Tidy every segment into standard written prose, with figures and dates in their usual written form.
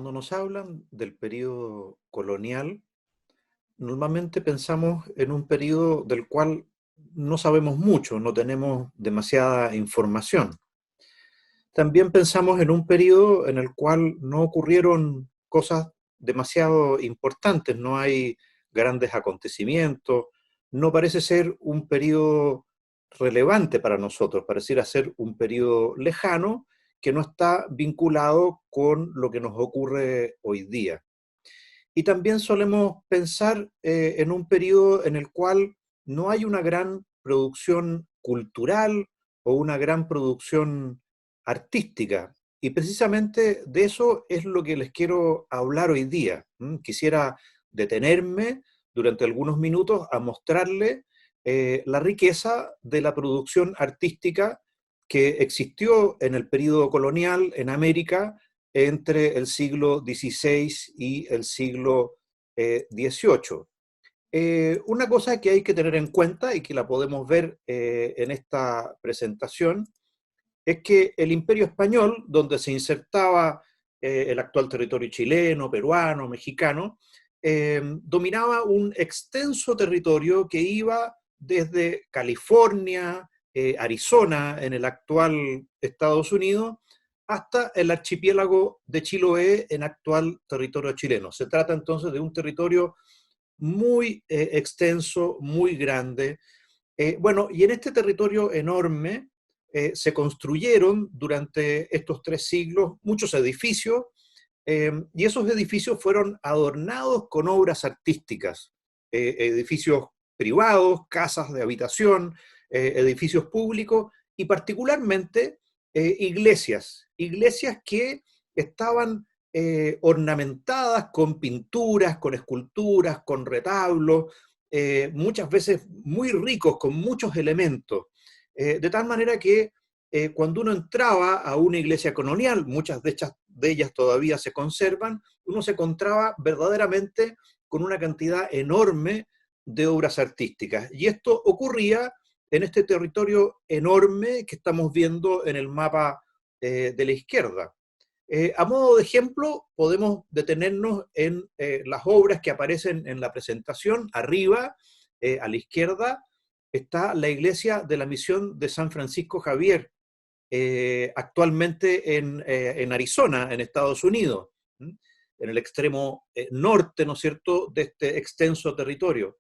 cuando nos hablan del periodo colonial, normalmente pensamos en un periodo del cual no sabemos mucho, no tenemos demasiada información. También pensamos en un periodo en el cual no ocurrieron cosas demasiado importantes, no hay grandes acontecimientos, no parece ser un periodo relevante para nosotros, pareciera ser un periodo lejano que no está vinculado con lo que nos ocurre hoy día. Y también solemos pensar en un periodo en el cual no hay una gran producción cultural o una gran producción artística. Y precisamente de eso es lo que les quiero hablar hoy día. Quisiera detenerme durante algunos minutos a mostrarle la riqueza de la producción artística que existió en el periodo colonial en América entre el siglo XVI y el siglo XVIII. Una cosa que hay que tener en cuenta y que la podemos ver en esta presentación es que el Imperio Español, donde se insertaba el actual territorio chileno, peruano, mexicano, dominaba un extenso territorio que iba desde California, Arizona, en el actual Estados Unidos, hasta el archipiélago de Chiloé en actual territorio chileno. Se trata entonces de un territorio muy extenso, muy grande. Bueno, y en este territorio enorme se construyeron durante estos 3 siglos muchos edificios, y esos edificios fueron adornados con obras artísticas, edificios privados, casas de habitación, edificios públicos y particularmente iglesias que estaban ornamentadas con pinturas, con esculturas, con retablos, muchas veces muy ricos, con muchos elementos, de tal manera que cuando uno entraba a una iglesia colonial, muchas de ellas todavía se conservan, uno se encontraba verdaderamente con una cantidad enorme de obras artísticas. Y esto ocurría en este territorio enorme que estamos viendo en el mapa de la izquierda. A modo de ejemplo, podemos detenernos en las obras que aparecen en la presentación. Arriba, a la izquierda, está la iglesia de la misión de San Francisco Javier, actualmente en Arizona, en Estados Unidos, en el extremo norte, ¿no es cierto?, de este extenso territorio.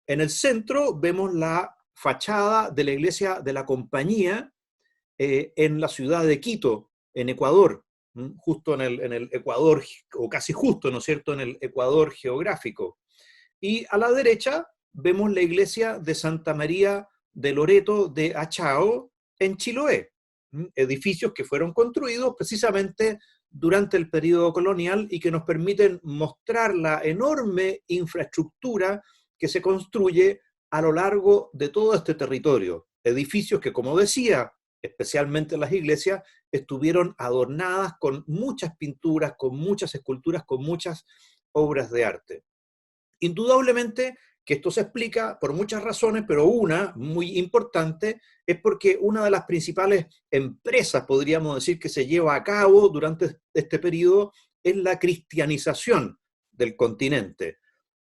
En el centro vemos la fachada de la iglesia de la Compañía en la ciudad de Quito, en Ecuador, justo en el Ecuador, o casi justo, ¿no es cierto?, en el Ecuador geográfico. Y a la derecha vemos la iglesia de Santa María de Loreto de Achao, en Chiloé, edificios que fueron construidos precisamente durante el periodo colonial y que nos permiten mostrar la enorme infraestructura que se construye a lo largo de todo este territorio. Edificios que, como decía, especialmente las iglesias, estuvieron adornadas con muchas pinturas, con muchas esculturas, con muchas obras de arte. Indudablemente que esto se explica por muchas razones, pero una muy importante es porque una de las principales empresas, podríamos decir, que se lleva a cabo durante este periodo es la cristianización del continente,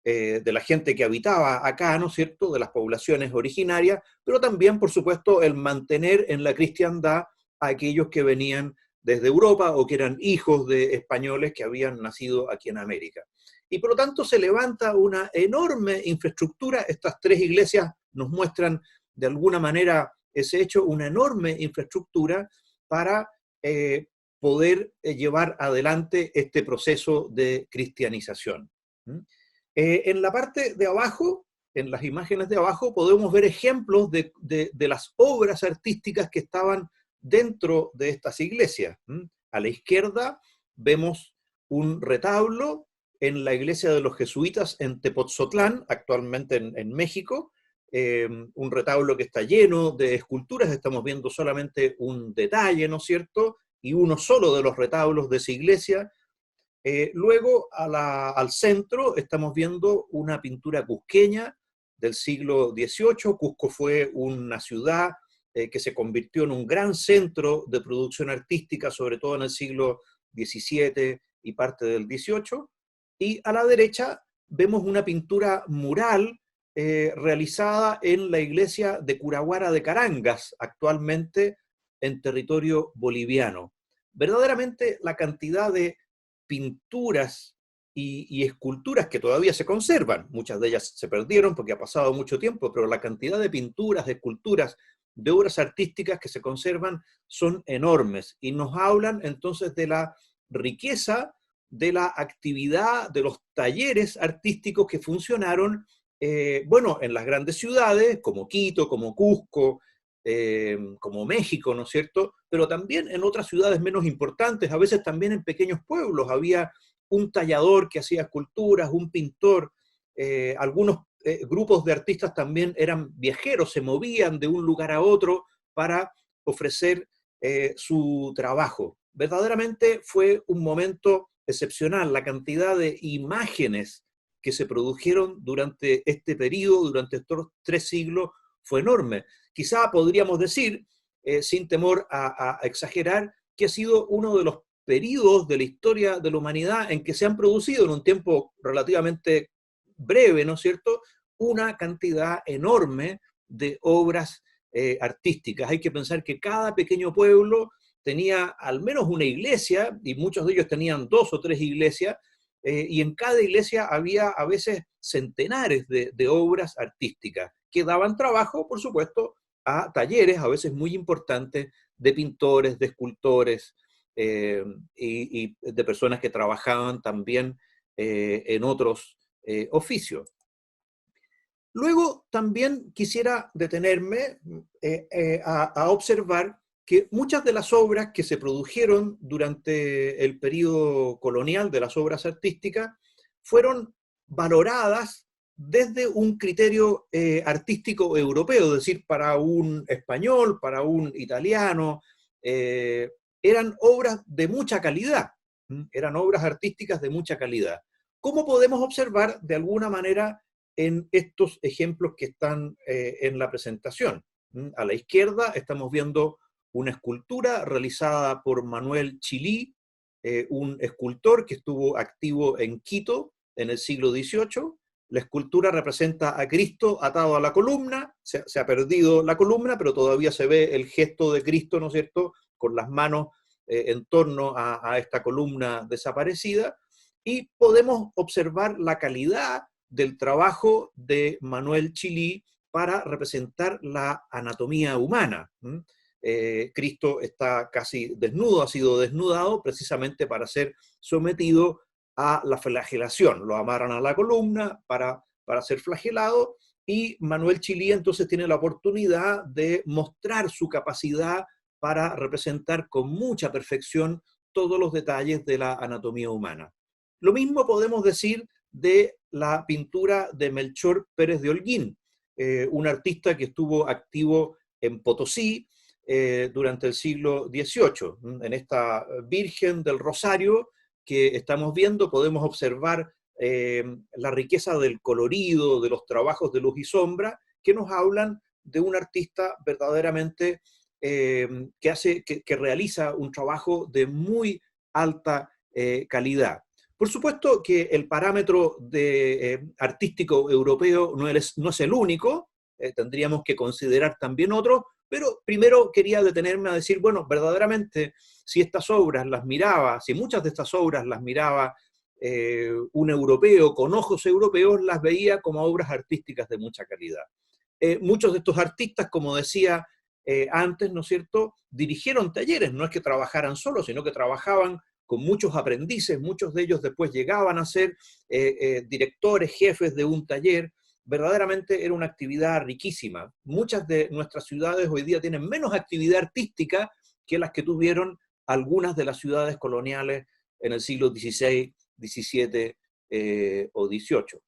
de la gente que habitaba acá, ¿no es cierto?, de las poblaciones originarias, pero también, por supuesto, el mantener en la cristiandad a aquellos que venían desde Europa o que eran hijos de españoles que habían nacido aquí en América. Y por lo tanto se levanta una enorme infraestructura. Estas 3 iglesias nos muestran de alguna manera ese hecho, una enorme infraestructura para poder llevar adelante este proceso de cristianización. En la parte de abajo, en las imágenes de abajo, podemos ver ejemplos de las obras artísticas que estaban dentro de estas iglesias. A la izquierda vemos un retablo en la iglesia de los jesuitas en Tepoztlán, actualmente en México, un retablo que está lleno de esculturas. Estamos viendo solamente un detalle, ¿no es cierto?, y uno solo de los retablos de esa iglesia. Luego, al centro, estamos viendo una pintura cusqueña del siglo XVIII. Cusco fue una ciudad que se convirtió en un gran centro de producción artística, sobre todo en el siglo XVII y parte del XVIII, y a la derecha vemos una pintura mural realizada en la iglesia de Curahuara de Carangas, actualmente en territorio boliviano. Verdaderamente la cantidad de pinturas y esculturas que todavía se conservan, muchas de ellas se perdieron porque ha pasado mucho tiempo, pero la cantidad de pinturas, de esculturas, de obras artísticas que se conservan son enormes y nos hablan entonces de la riqueza de la actividad, de los talleres artísticos que funcionaron, bueno, en las grandes ciudades, como Quito, como Cusco, como México, ¿no es cierto? Pero también en otras ciudades menos importantes, a veces también en pequeños pueblos. Había un tallador que hacía esculturas, un pintor, algunos grupos de artistas también eran viajeros, se movían de un lugar a otro para ofrecer su trabajo. Verdaderamente fue un momento excepcional, la cantidad de imágenes que se produjeron durante este periodo, durante estos 3 siglos, fue enorme. Quizá podríamos decir, sin temor a exagerar, que ha sido uno de los periodos de la historia de la humanidad en que se han producido en un tiempo relativamente breve, ¿no es cierto?, una cantidad enorme de obras artísticas. Hay que pensar que cada pequeño pueblo tenía al menos una iglesia, y muchos de ellos tenían 2 o 3 iglesias, y en cada iglesia había a veces centenares de obras artísticas que daban trabajo, por supuesto, a talleres a veces muy importantes de pintores, de escultores y de personas que trabajaban también en otros oficios. Luego también quisiera detenerme a observar que muchas de las obras que se produjeron durante el periodo colonial de las obras artísticas fueron valoradas desde un criterio artístico europeo, es decir, para un español, para un italiano, eran obras de mucha calidad, eran obras artísticas de mucha calidad. ¿Cómo podemos observar de alguna manera en estos ejemplos que están en la presentación? A la izquierda estamos viendo una escultura realizada por Manuel Chilí, un escultor que estuvo activo en Quito en el siglo XVIII. La escultura representa a Cristo atado a la columna, se ha perdido la columna, pero todavía se ve el gesto de Cristo, ¿no es cierto?, con las manos en torno a esta columna desaparecida, y podemos observar la calidad del trabajo de Manuel Chilí para representar la anatomía humana. Cristo está casi desnudo, ha sido desnudado precisamente para ser sometido a la flagelación. Lo amarran a la columna para ser flagelado, y Manuel Chilí entonces tiene la oportunidad de mostrar su capacidad para representar con mucha perfección todos los detalles de la anatomía humana. Lo mismo podemos decir de la pintura de Melchor Pérez de Holguín, un artista que estuvo activo en Potosí durante el siglo XVIII. En esta Virgen del Rosario que estamos viendo podemos observar la riqueza del colorido, de los trabajos de luz y sombra, que nos hablan de un artista verdaderamente que realiza un trabajo de muy alta calidad. Por supuesto que el parámetro artístico europeo no es el único, tendríamos que considerar también otros, pero primero quería detenerme a decir, bueno, verdaderamente, si estas obras las miraba, si muchas de estas obras las miraba un europeo con ojos europeos, las veía como obras artísticas de mucha calidad. Muchos de estos artistas, como decía antes, ¿no es cierto?, dirigieron talleres, no es que trabajaran solos, sino que trabajaban con muchos aprendices, muchos de ellos después llegaban a ser directores, jefes de un taller. Verdaderamente era una actividad riquísima. Muchas de nuestras ciudades hoy día tienen menos actividad artística que las que tuvieron algunas de las ciudades coloniales en el siglo XVI, XVII o XVIII.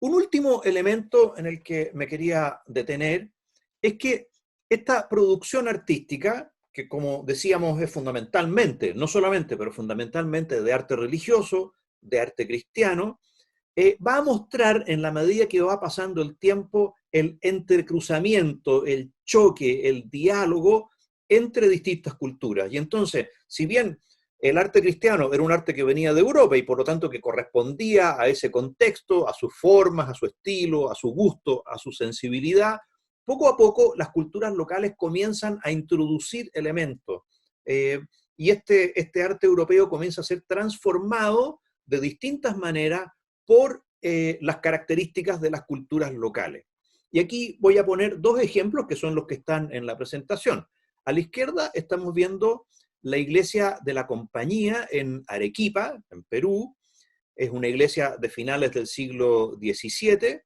Un último elemento en el que me quería detener es que esta producción artística, que como decíamos es fundamentalmente, no solamente, pero fundamentalmente de arte religioso, de arte cristiano, va a mostrar en la medida que va pasando el tiempo el entrecruzamiento, el choque, el diálogo entre distintas culturas. Y entonces, si bien el arte cristiano era un arte que venía de Europa y por lo tanto que correspondía a ese contexto, a sus formas, a su estilo, a su gusto, a su sensibilidad. Poco a poco las culturas locales comienzan a introducir elementos y este arte europeo comienza a ser transformado de distintas maneras por las características de las culturas locales. Y aquí voy a poner dos ejemplos que son los que están en la presentación. A la izquierda estamos viendo la iglesia de la Compañía en Arequipa, en Perú. Es una iglesia de finales del siglo XVII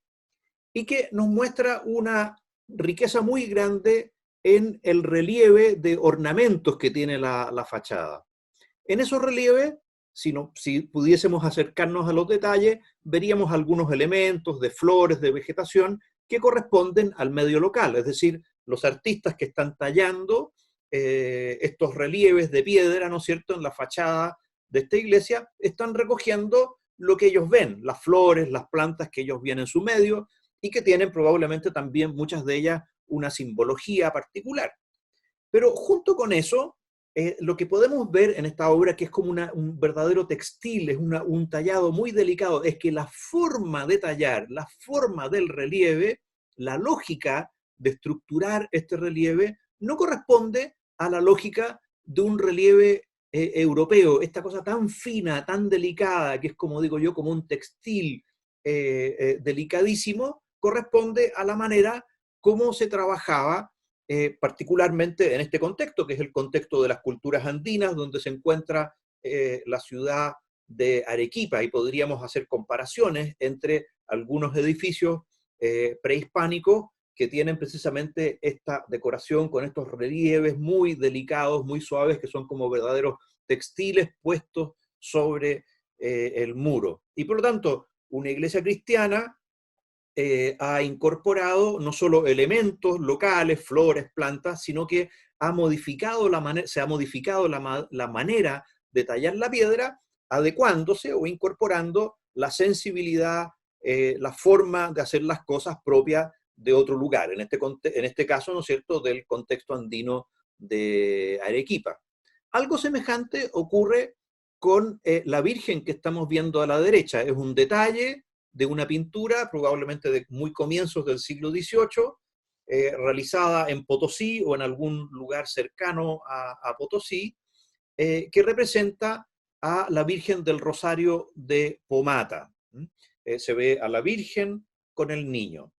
y que nos muestra una riqueza muy grande en el relieve de ornamentos que tiene la fachada. En esos relieves, si pudiésemos acercarnos a los detalles, veríamos algunos elementos de flores, de vegetación, que corresponden al medio local, es decir, los artistas que están tallando estos relieves de piedra, ¿no es cierto?, en la fachada de esta iglesia, están recogiendo lo que ellos ven, las flores, las plantas que ellos ven en su medio, y que tienen probablemente también muchas de ellas una simbología particular. Pero junto con eso, lo que podemos ver en esta obra, que es como un verdadero textil, es un tallado muy delicado, es que la forma de tallar, la forma del relieve, la lógica de estructurar este relieve, no corresponde a la lógica de un relieve europeo, esta cosa tan fina, tan delicada, que es como digo yo, como un textil delicadísimo, corresponde a la manera como se trabajaba particularmente en este contexto, que es el contexto de las culturas andinas, donde se encuentra la ciudad de Arequipa, y podríamos hacer comparaciones entre algunos edificios prehispánicos que tienen precisamente esta decoración con estos relieves muy delicados, muy suaves, que son como verdaderos textiles puestos sobre el muro. Y por lo tanto, una iglesia cristiana ha incorporado no solo elementos locales, flores, plantas, sino que se ha modificado la manera de tallar la piedra, adecuándose o incorporando la sensibilidad, la forma de hacer las cosas propias de otro lugar, en este caso, ¿no es cierto?, del contexto andino de Arequipa. Algo semejante ocurre con la Virgen que estamos viendo a la derecha. Es un detalle de una pintura, probablemente de muy comienzos del siglo XVIII, realizada en Potosí o en algún lugar cercano a Potosí, que representa a la Virgen del Rosario de Pomata. Se ve a la Virgen con el niño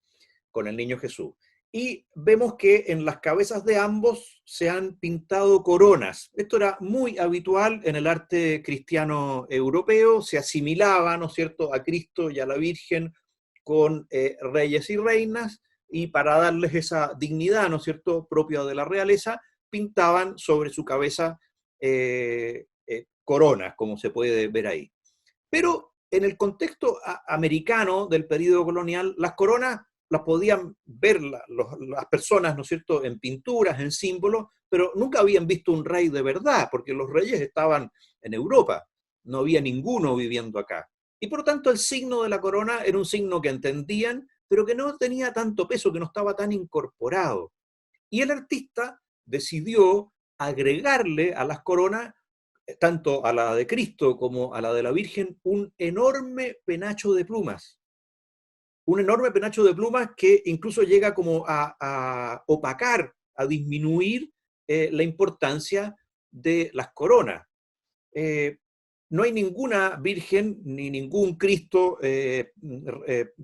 Jesús. Y vemos que en las cabezas de ambos se han pintado coronas. Esto era muy habitual en el arte cristiano europeo, se asimilaba, ¿no es cierto?, a Cristo y a la Virgen con reyes y reinas, y para darles esa dignidad, ¿no es cierto?, propia de la realeza, pintaban sobre su cabeza coronas, como se puede ver ahí. Pero en el contexto americano del periodo colonial, las coronas las podían ver las personas, ¿no es cierto?, en pinturas, en símbolos, pero nunca habían visto un rey de verdad, porque los reyes estaban en Europa, no había ninguno viviendo acá. Y por lo tanto el signo de la corona era un signo que entendían, pero que no tenía tanto peso, que no estaba tan incorporado. Y el artista decidió agregarle a las coronas, tanto a la de Cristo como a la de la Virgen, un enorme penacho de plumas. Un enorme penacho de plumas que incluso llega como a opacar, a disminuir la importancia de las coronas. Eh, no hay ninguna virgen ni ningún Cristo,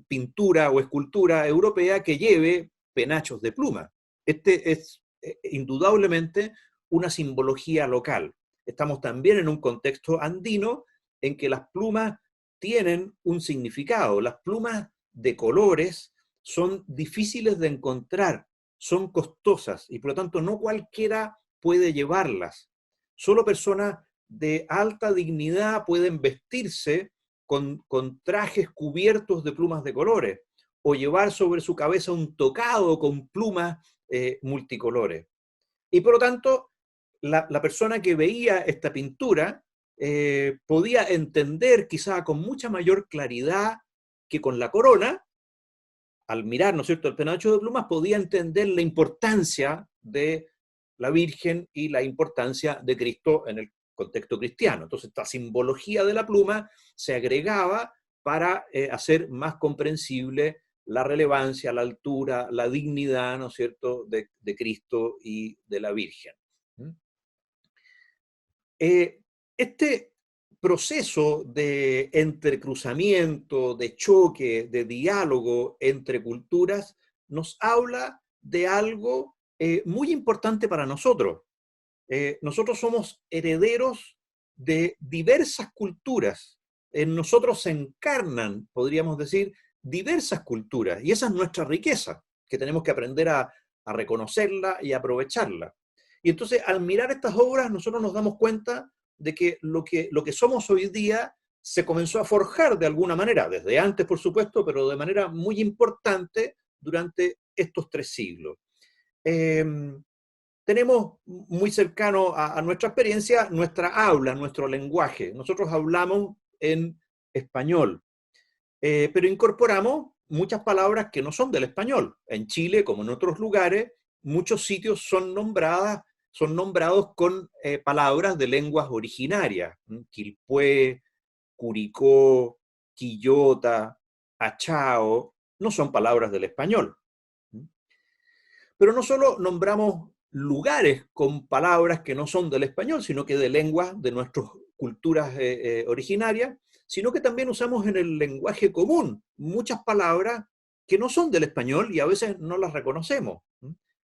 pintura o escultura europea que lleve penachos de pluma. Este es indudablemente una simbología local. Estamos también en un contexto andino en que las plumas tienen un significado. Las plumas de colores son difíciles de encontrar, son costosas y por lo tanto no cualquiera puede llevarlas. Solo personas de alta dignidad pueden vestirse con trajes cubiertos de plumas de colores o llevar sobre su cabeza un tocado con plumas multicolores. Y por lo tanto, la persona que veía esta pintura podía entender quizá con mucha mayor claridad que con la corona, al mirar, ¿no es cierto?, el penacho de plumas, podía entender la importancia de la Virgen y la importancia de Cristo en el contexto cristiano. Entonces, esta simbología de la pluma se agregaba para hacer más comprensible la relevancia, la altura, la dignidad, ¿no es cierto?, de Cristo y de la Virgen. Este proceso de entrecruzamiento, de choque, de diálogo entre culturas, nos habla de algo muy importante para nosotros. Nosotros somos herederos de diversas culturas. En nosotros se encarnan, podríamos decir, diversas culturas, y esa es nuestra riqueza, que tenemos que aprender a reconocerla y aprovecharla. Y entonces, al mirar estas obras, nosotros nos damos cuenta de que lo que somos hoy día se comenzó a forjar de alguna manera, desde antes, por supuesto, pero de manera muy importante durante estos 3 siglos. Tenemos muy cercano a nuestra experiencia nuestra habla, nuestro lenguaje. Nosotros hablamos en español, pero incorporamos muchas palabras que no son del español. En Chile, como en otros lugares, muchos sitios son nombrados con palabras de lenguas originarias. Quilpué, Curicó, Quillota, Achao, no son palabras del español. Pero no solo nombramos lugares con palabras que no son del español, sino que de lenguas de nuestras culturas originarias, sino que también usamos en el lenguaje común muchas palabras que no son del español y a veces no las reconocemos.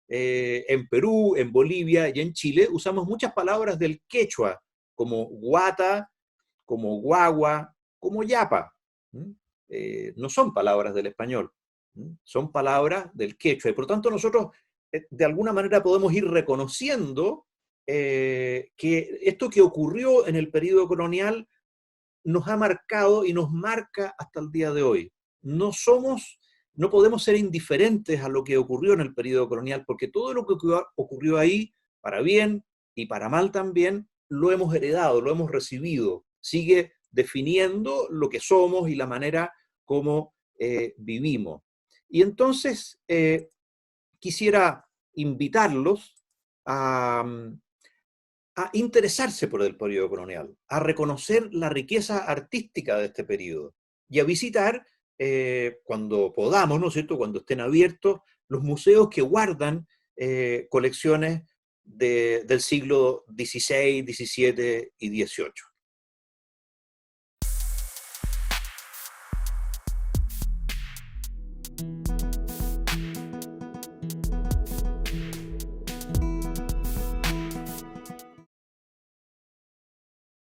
En Perú, en Bolivia y en Chile usamos muchas palabras del quechua, como guata, como guagua, como yapa. No son palabras del español, son palabras del quechua. Y por tanto nosotros de alguna manera podemos ir reconociendo que esto que ocurrió en el periodo colonial nos ha marcado y nos marca hasta el día de hoy. No podemos ser indiferentes a lo que ocurrió en el periodo colonial, porque todo lo que ocurrió ahí, para bien y para mal también, lo hemos heredado, lo hemos recibido. Sigue definiendo lo que somos y la manera como vivimos. Y entonces quisiera invitarlos a interesarse por el periodo colonial, a reconocer la riqueza artística de este periodo y a visitar, cuando podamos, ¿no es cierto?, cuando estén abiertos, los museos que guardan colecciones del siglo XVI, XVII y XVIII.